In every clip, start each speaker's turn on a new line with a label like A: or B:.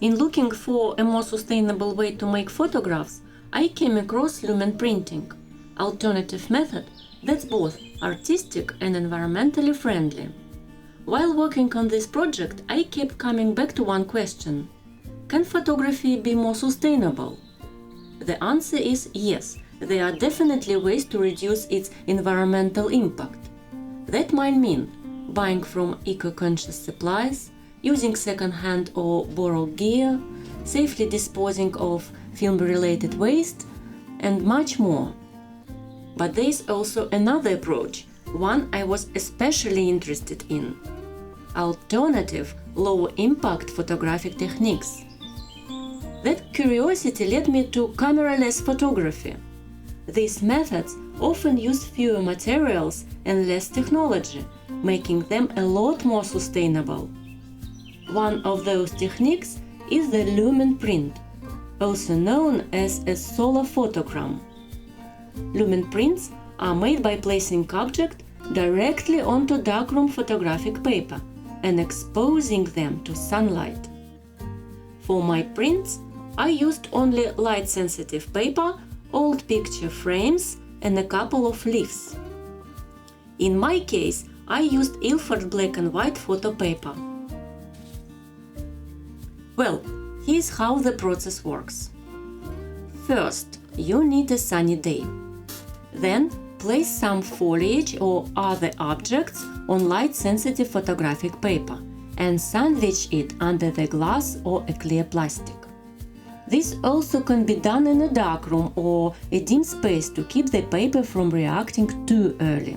A: In looking for a more sustainable way to make photographs, I came across lumen printing, alternative method that's both artistic and environmentally friendly. While working on this project, I kept coming back to one question: can photography be more sustainable? The answer is yes, there are definitely ways to reduce its environmental impact. That might mean buying from eco-conscious suppliers, using second-hand or borrowed gear, safely disposing of film-related waste, and much more. But there is also another approach, one I was especially interested in: alternative, low-impact photographic techniques. That curiosity led me to camera-less photography. These methods often use fewer materials and less technology, making them a lot more sustainable. One of those techniques is the lumen print, also known as a solar photogram. Lumen prints are made by placing objects directly onto darkroom photographic paper and exposing them to sunlight. For my prints, I used only light-sensitive paper, old picture frames, and a couple of leaves. In my case, I used Ilford black and white photo paper. Well, here's how the process works. First, you need a sunny day. Then, place some foliage or other objects on light-sensitive photographic paper and sandwich it under the glass or a clear plastic. This also can be done in a darkroom or a dim space to keep the paper from reacting too early.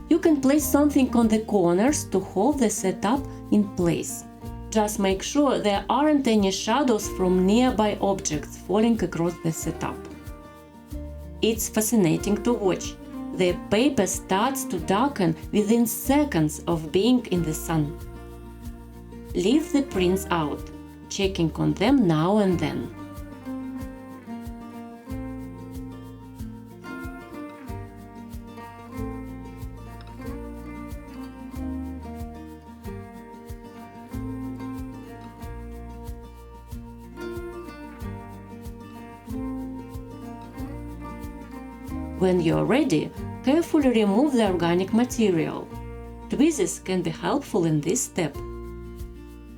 A: You can place something on the corners to hold the setup in place. Just make sure there aren't any shadows from nearby objects falling across the setup. It's fascinating to watch. The paper starts to darken within seconds of being in the sun. Leave the prints out, checking on them now and then. When you're ready, carefully remove the organic material. Tweezers can be helpful in this step.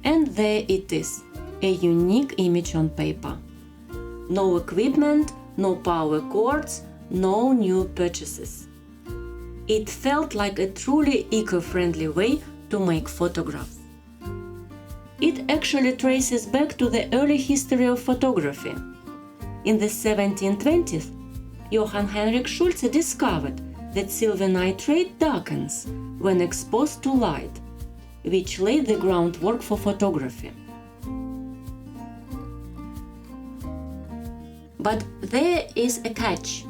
A: And there it is, a unique image on paper. No equipment, no power cords, no new purchases. It felt like a truly eco-friendly way to make photographs. It actually traces back to the early history of photography. In the 1720s, Johann Heinrich Schulze discovered that silver nitrate darkens when exposed to light, which laid the groundwork for photography. But there is a catch.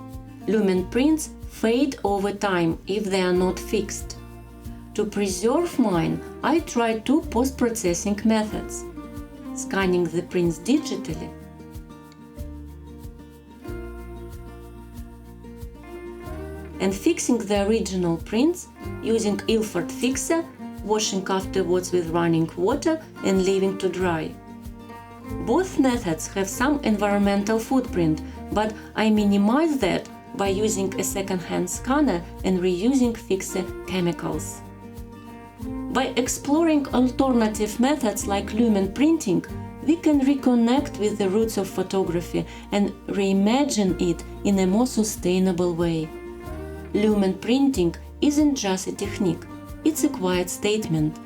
A: Lumen prints fade over time if they are not fixed. To preserve mine, I tried two post-processing methods: scanning the prints digitally and fixing the original prints using Ilford fixer, washing afterwards with running water and leaving to dry. Both methods have some environmental footprint, but I minimize that by using a second-hand scanner and reusing fixer chemicals. By exploring alternative methods like lumen printing, we can reconnect with the roots of photography and reimagine it in a more sustainable way. Lumen printing isn't just a technique, it's a quiet statement,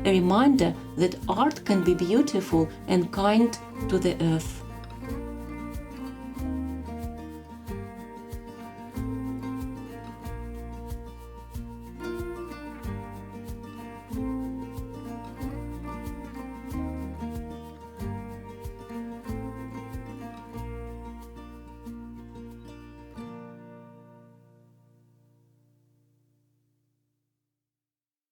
A: a reminder that art can be beautiful and kind to the earth.